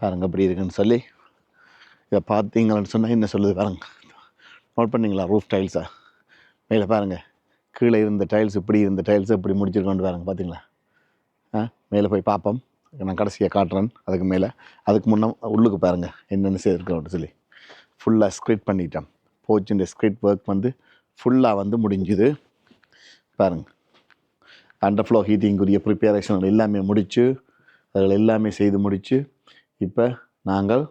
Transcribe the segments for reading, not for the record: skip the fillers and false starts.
பாருங்கள் எப்படி இருக்குன்னு சொல்லி இதை பார்த்தீங்கன்னு சொன்னால் என்ன சொல்லுது பாருங்கள். நோட் பண்ணிங்களா ரூஃப் டைல்ஸை மேலே பாருங்கள். கீழே இருந்த டைல்ஸ் இப்படி இருந்த டைல்ஸை இப்படி முடிச்சிருக்கோண்டு பாருங்கள். பார்த்தீங்களா? மேலே போய் பார்ப்போம். நான் கடைசியாக காட்டுறேன். அதுக்கு மேலே அதுக்கு முன்னே உள்ளுக்கு பாருங்கள் என்னென்ன செய்திருக்கோன்னு சொல்லி ஃபுல்லாக ஸ்க்ரிட் பண்ணிட்டேன். போச்சுன்ற ஸ்க்ரிட் ஒர்க் வந்து ஃபுல்லாக வந்து முடிஞ்சுது பாருங்கள். அண்டர் ஃப்ளோ ஹீட்டிங்குரிய ப்ரிப்பேரேஷன் எல்லாமே முடித்து அதில் எல்லாமே செய்து முடித்து இப்போ நாங்கள்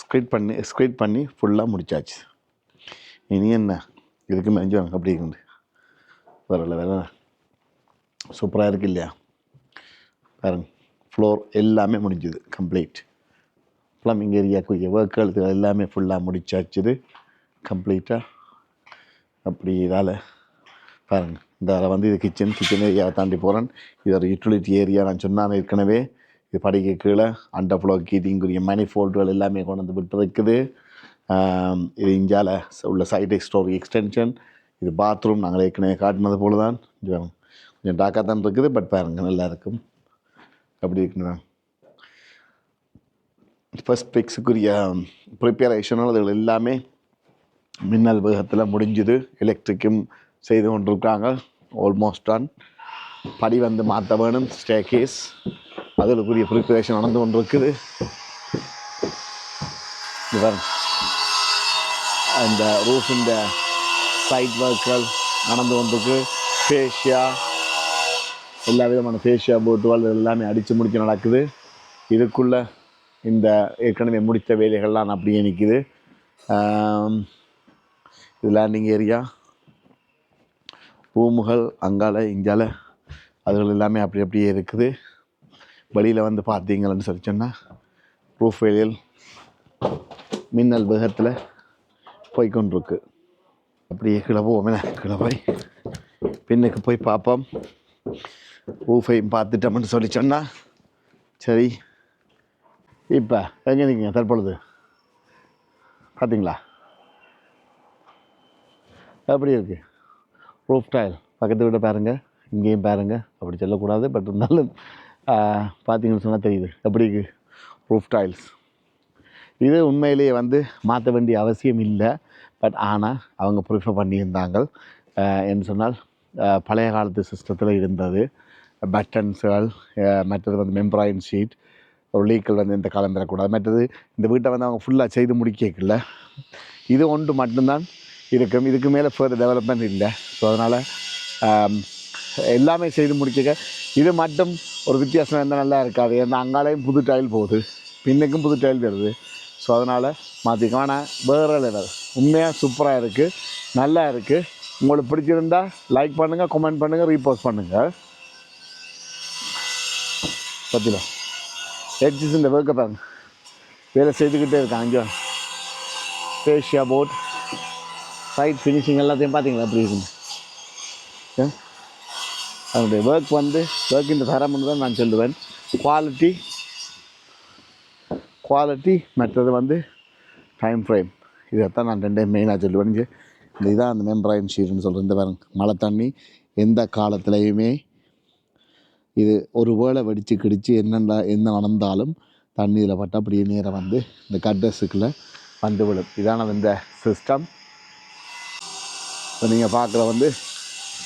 ஸ்க்ரிட் பண்ணி ஃபுல்லாக முடித்தாச்சு. இனி என்ன இதுக்கு மெஞ்சு வாங்க அப்படி இருக்குது. வரல வேலை சூப்பராக இருக்குது இல்லையா? பாருங்க ஃப்ளோர் எல்லாமே முடிஞ்சுது கம்ப்ளீட். ப்ளம்பிங் ஏரியாக்குரிய ஒர்க்குகள் எல்லாமே ஃபுல்லாக முடிச்சாச்சுது கம்ப்ளீட்டாக. அப்படி இதால் பாருங்கள் இதால் வந்து இது கிச்சன் ஏரியாவை தாண்டி போகிறேன். இது ஒரு யூட்டிலிட்டி ஏரியா. நான் சொன்னான் ஏற்கனவே இது படிக்க கீழே அண்டர் ஃப்ளோ ஹீட்டிங்குரிய மேனிஃபோல்டுகள் எல்லாமே கொண்டு வந்து விட்டு இருக்குது. இது இஞ்சால் உள்ள சைட் ஸ்டோரி எக்ஸ்டென்ஷன். இது பாத்ரூம் நாங்கள் ஏற்கனவே காட்டினது போல தான். கொஞ்சம் டாக்காக தான் இருக்குது. பட் பாருங்கள் நல்லா இருக்கும். அப்படி இருக்குண்ணா ஃபஸ்ட் பிக்ஸுக்குரிய ப்ரிப்பேரேஷனும் அதுகள் எல்லாமே மின்னல் வேகத்தில் முடிஞ்சுது. எலக்ட்ரிக்கும் செய்து கொண்டிருக்காங்க. Almost done. படி வந்து மாற்ற வேணும். ஸ்டே கேஸ் அதுக்குரிய ப்ரிப்பரேஷன் நடந்து கொண்டிருக்குது. அந்த ரூஃபின் சைட் ஒர்க்குகள் நடந்து கொண்டிருக்கு. ஃபேஷியா எல்லா விதமான ஃபேஷியா போட்டுவால் எல்லாமே அடித்து முடிக்க நடக்குது. இதுக்குள்ளே இந்த ஏற்கனவே முடித்த வேலைகள்லாம் அப்படியே நிற்கிது. இது லேண்டிங் ஏரியா ரூமுகள் அங்கால இங்கால அதுகள் எல்லாமே அப்படியே இருக்குது. வெளியில் வந்து பார்த்தீங்கன்னு சொல்லி சொன்னால் ரூஃப் வேலையில் மின்னல் வேகத்தில் போய்கொண்டிருக்கு. அப்படியே கீழே போவோம். கீழே போய் பின்னுக்கு போய் பார்ப்போம். ரூஃபையும் பார்த்துட்டோம்னு சொல்லி சொன்னால் சரி. இப்போ எங்கே நீங்கள் தற்பொழுது பார்த்தீங்களா எப்படி இருக்குது ரூஃப் டைல்? பக்கத்து வீட்டை பாருங்கள், இங்கேயும் பாருங்கள். அப்படி சொல்லக்கூடாது, பட் இருந்தாலும் பார்த்தீங்கன்னு சொன்னால் தெரியுது எப்படி இருக்குது ரூஃப் டைல்ஸ். இது உண்மையிலேயே வந்து மாற்ற வேண்டிய அவசியம் இல்லை. பட் ஆனால் அவங்க ப்ரிஃபர் பண்ணியிருந்தாங்க. என்று சொன்னால் பழைய காலத்து சிஸ்டத்தில் இருந்தது பட்டன்ஸுகள், மற்றது வந்து மெம்பராயின் ஷீட், ஒரு லீக்கள் வந்து இந்த காலம் தரக்கூடாது. மற்றது இந்த வீட்டை வந்து அவங்க ஃபுல்லாக செய்து முடிக்கல. இது ஒன்று மட்டும்தான் இருக்கும். இதுக்கு மேலே ஃபர்தர் டெவலப்மெண்ட் இல்லை. ஸோ அதனால் எல்லாமே செய்து முடிக்க இது மட்டும் ஒரு வித்தியாசம் இருந்தால் நல்லா இருக்காது. ஏன்னா அங்காலையும் புது டைல் போகுது, பின்னுக்கும் புது டைல் வருது. ஸோ அதனால் மாற்றிக்கும். ஆனால் வேறு லெவல் உண்மையாக சூப்பராக இருக்குது, நல்லா இருக்குது. உங்களுக்கு பிடிச்சிருந்தா லைக் பண்ணுங்கள், கமெண்ட் பண்ணுங்கள், ரீபோஸ்ட் பண்ணுங்கள். பத்தில எட்ஜஸ் இந்த ஒர்க்கை பாருங்க வேலை செய்துக்கிட்டே இருக்காங்க. அங்கே ஃபேஷியா போர்ட் சைட் ஃபினிஷிங் எல்லாத்தையும் பார்த்தீங்களா எப்படி இருக்குங்க. அதனுடைய ஒர்க் வந்து ஒர்க்கின் தரம்னு தான் நான் சொல்லுவேன். குவாலிட்டி மற்றது வந்து டைம் ஃப்ரேம், இதைத்தான் நான் ரெண்டையும் மெயினாக சொல்லுவேன். இந்த இதான் அந்த மெம்பரைன் ஷீட்னு சொல்கிறேன். இந்த பாருங்க மழை தண்ணி எந்த காலத்துலேயுமே இது ஒரு வேளை வெடித்து கிடிச்சு என்ன நடந்தாலும் தண்ணியில் பட்டு அப்படியே நேரம் வந்து இந்த கட்டஸுக்குள்ளே வந்து விடும். இதான இந்த சிஸ்டம். இப்போ நீங்கள் பார்க்குற வந்து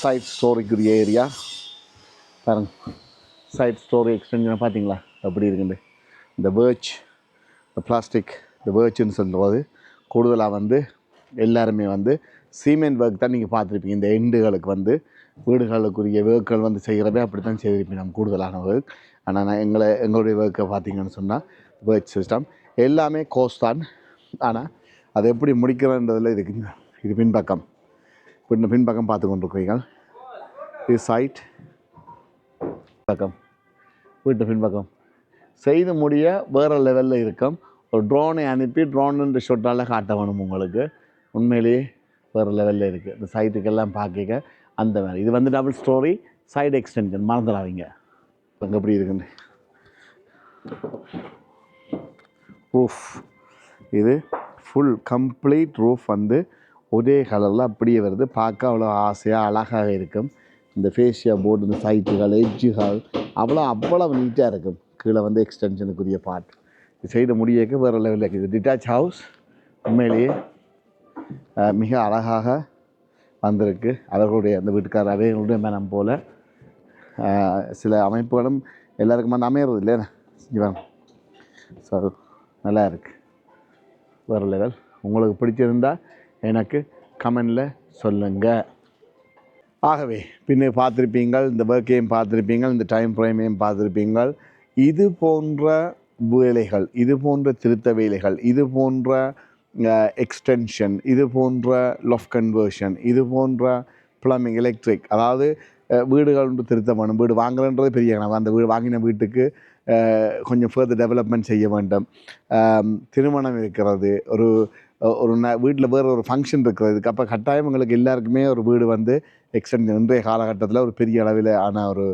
சைட் ஸ்டோரிக்குரிய ஏரியா பாருங்க. சைட் ஸ்டோரி எக்ஸ்டென்ஷனை பார்த்தீங்களா எப்படி இருக்குண்டு. இந்த பேர்ச், இந்த பிளாஸ்டிக், இந்த பேர்ச்சுன்னு சொல்லும்போது கூடுதலாக வந்து எல்லாருமே வந்து சீமெண்ட் ஒர்க் தான் நீங்கள் பார்த்துருப்பீங்க. இந்த எண்டுகளுக்கு வந்து வீடுகளுக்குரிய ஒர்க்குகள் வந்து செய்கிறதே அப்படி தான் செய்திருப்பீங்க நம்ம கூடுதலான ஒர்க். ஆனால் நான் எங்களுடைய ஒர்க்கை பார்த்தீங்கன்னு சொன்னால் பேர்ச் சிஸ்டம் எல்லாமே கோஸ்ட் தான். ஆனால் அதை எப்படி முடிக்கிறன்றதில் இருக்குங்க. இது பின்பக்கம் பார்த்து கொண்டிருக்கிறீங்க. இது சைட் பக்கம், வீட்டு பின்பக்கம் செய்து முடிய வேறு லெவலில் இருக்கும். ஒரு ட்ரோனை அனுப்பி ட்ரோனுன்ற ஷொட்டால் காட்ட வேணும் உங்களுக்கு. உண்மையிலேயே வேறு லெவலில் இருக்குது. இந்த சைட்டுக்கெல்லாம் பார்க்க அந்த மாதிரி. இது வந்து டபுள் ஸ்டோரி சைடு எக்ஸ்டென்ஷன், மறந்துடாதீங்க. அங்கே எப்படி இருக்குன்னு ரூஃப். இது ஃபுல் கம்ப்ளீட் ரூஃப் வந்து ஒரே கலரில் அப்படியே வருது. பார்க்க அவ்வளோ ஆசையாக அழகாக இருக்கும். இந்த ஃபேஷியா போர்டு, இந்த சைட்டுகள், எட்ஜுகள் அவ்வளோ நீட்டாக இருக்கும். கீழே வந்து எக்ஸ்டென்ஷனுக்குரிய பார்ட் செய்த முடியக்கு வேறு லெவலில் இருக்குது. இது டிட்டாச் ஹவுஸ் உண்மையிலேயே மிக அழகாக வந்திருக்கு. அவர்களுடைய அந்த வீட்டுக்கார அவைகளுடைய மனம் போல் சில அமைப்புகளும் எல்லாருக்கும் வந்து அமையிறது இல்லையா இவன். ஸோ நல்லா இருக்குது, வேறு லெவல். உங்களுக்கு பிடிச்சிருந்தால் எனக்கு கமெண்டில் சொல்லுங்கள். ஆகவே பின்னே பார்த்துருப்பீங்கள், இந்த ஒர்க்கையும் பார்த்துருப்பீங்கள், இந்த டைம் ஃப்ரேமையும் பார்த்துருப்பீங்கள். இது போன்ற வேலைகள், இது போன்ற திருத்த வேலைகள், இது போன்ற எக்ஸ்டென்ஷன், இது போன்ற லொஃப்ட் கன்வர்ஷன், இது போன்ற ப்ளம்பிங், எலக்ட்ரிக், அதாவது வீடுகள் ஒன்று திருத்தம் வேணும். வீடு வாங்குறன்றது பெரிய கனவு. அந்த வீடு வாங்கின வீட்டுக்கு கொஞ்சம் ஃபர்தர் டெவலப்மெண்ட் செய்ய வேண்டும். திருமணம் இருக்கிறது, ஒரு ஒரு வீட்டில் வேறு ஒரு ஃபங்க்ஷன் இருக்கிறதுக்கு, அப்போ கட்டாயம் உங்களுக்கு எல்லாருக்குமே ஒரு வீடு வந்து எக்ஸ்டென்ஷன் இன்றைய காலகட்டத்தில் ஒரு பெரிய அளவில் ஆன ஒரு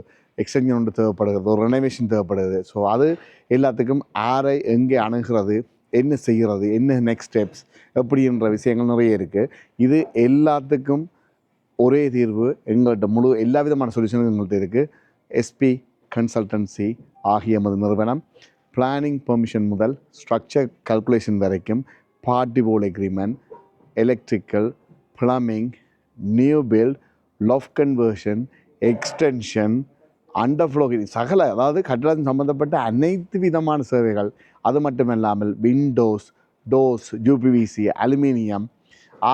எக்ஸ்டென்ஷன் ஒன்று தேவைப்படுகிறது, ஒரு ரெனோவேஷன் தேவைப்படுது. ஸோ அது எல்லாத்துக்கும் ஆரை எங்கே அணுகிறது, என்ன செய்கிறது, என்ன நெக்ஸ்ட் ஸ்டெப்ஸ் எப்படின்ற விஷயங்கள் நிறைய இருக்குது. இது எல்லாத்துக்கும் ஒரே தீர்வு எங்கள்கிட்ட எல்லா விதமான சொல்யூஷனும் எங்கள்கிட்ட இருக்குது. எஸ்பி கன்சல்டன்சி ஆகிய எமது நிறுவனம் பிளானிங் பெர்மிஷன் முதல் ஸ்ட்ரக்சர் கல்குலேஷன் வரைக்கும், party wall agreement, electrical, plumbing, new build, loft conversion, extension, underfloor, சகல, அதாவது கட்டடத்தின் சம்பந்தப்பட்ட அனைத்து விதமான சேவைகள். அது மட்டுமல்லாமல் விண்டோஸ், டோர்ஸ், யூபிவிசி, அலுமினியம்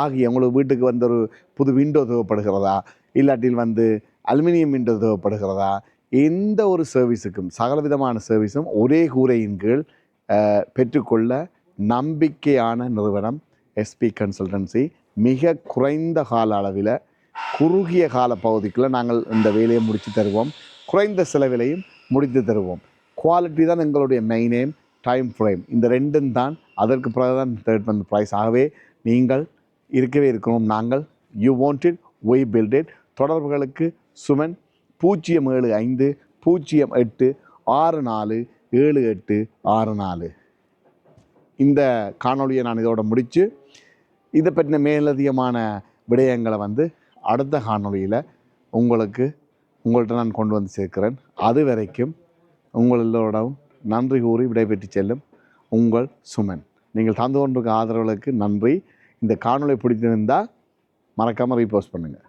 ஆகிய உங்களுக்கு வீட்டுக்கு வந்து ஒரு புது விண்டோ தேவைப்படுகிறதா, இல்லாட்டில் வந்து அலுமினியம் விண்டோ தேவைப்படுகிறதா, எந்த ஒரு சர்வீஸுக்கும் சகல விதமான சர்வீஸும் ஒரே கூரையின் கீழ் பெற்றுக்கொள்ள நம்பிக்கையான நிறுவனம் எஸ்பி கன்சல்டன்சி. மிக குறைந்த கால அளவில், குறுகிய கால பகுதிக்குள்ளே நாங்கள் இந்த வேலையை முடித்து தருவோம். குறைந்த செலவிலையும் முடித்து தருவோம். குவாலிட்டி தான் எங்களுடைய மெயின் எய்ம். டைம் ஃப்ரேம் இந்த ரெண்டும் தான். அதற்கு பிறகு தான் தேர்ட் வந்து ப்ரைஸ். ஆகவே நீங்கள் இருக்கவே இருக்கணும். நாங்கள் you want it, we build it. தொடர்புகளுக்கு சுமன் 075 08 64 7864. இந்த காணொலியை நான் இதோட முடித்து, இதை பற்றின மேலதிகமான விடயங்களை வந்து அடுத்த காணொலியில் உங்கள்கிட்ட நான் கொண்டு வந்து சேர்க்கிறேன். அது வரைக்கும் உங்களோடவும் நன்றி கூறி விடைபெற்று செல்லும் உங்கள் சுமன். நீங்கள் தந்து கொண்டிருக்க ஆதரவுகளுக்கு நன்றி. இந்த காணொலி பிடித்திருந்தால் மறக்காமல் ரீபோஸ்ட் பண்ணுங்கள்.